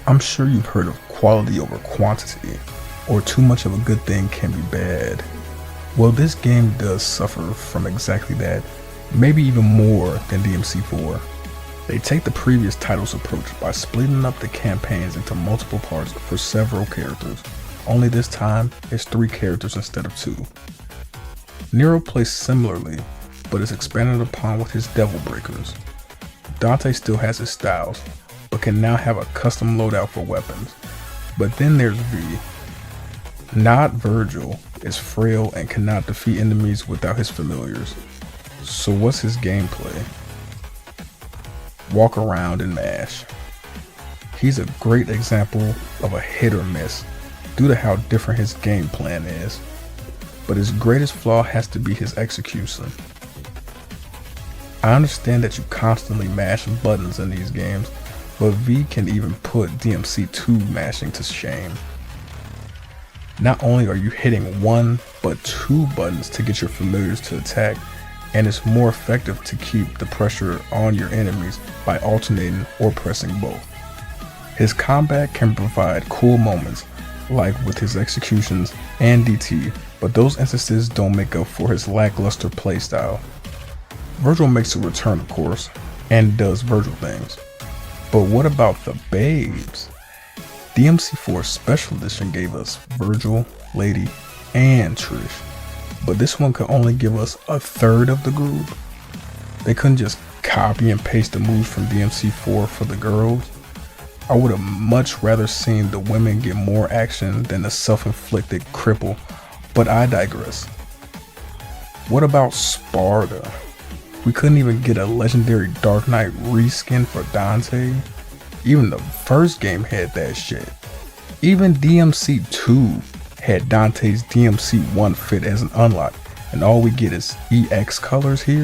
I'm sure you've heard of quality over quantity, or too much of a good thing can be bad. Well, this game does suffer from exactly that, maybe even more than DMC4. They take the previous title's approach by splitting up the campaigns into multiple parts for several characters, only this time it's 3 characters instead of 2. Nero plays similarly, but is expanded upon with his devil breakers. Dante still has his styles, but can now have a custom loadout for weapons. But then there's V. Not Virgil is frail and cannot defeat enemies without his familiars. So what's his gameplay? Walk around and mash. He's a great example of a hit or miss due to how different his game plan is. But his greatest flaw has to be his execution. I understand that you constantly mash buttons in these games, but V can even put DMC2 mashing to shame. Not only are you hitting 1, but 2 buttons to get your familiars to attack, and it's more effective to keep the pressure on your enemies by alternating or pressing both. His combat can provide cool moments, like with his executions and DT, but those instances don't make up for his lackluster playstyle. Virgil makes a return, of course, and does Virgil things. But what about the babes? DMC4 Special Edition gave us Virgil, Lady, and Trish, but this one could only give us a third of the group. They couldn't just copy and paste the moves from DMC4 for the girls. I would have much rather seen the women get more action than the self-inflicted cripple, but I digress. What about Sparta? We couldn't even get a legendary Dark Knight reskin for Dante. Even the first game had that shit. Even DMC2 had Dante's DMC1 fit as an unlock, and all we get is EX colors here.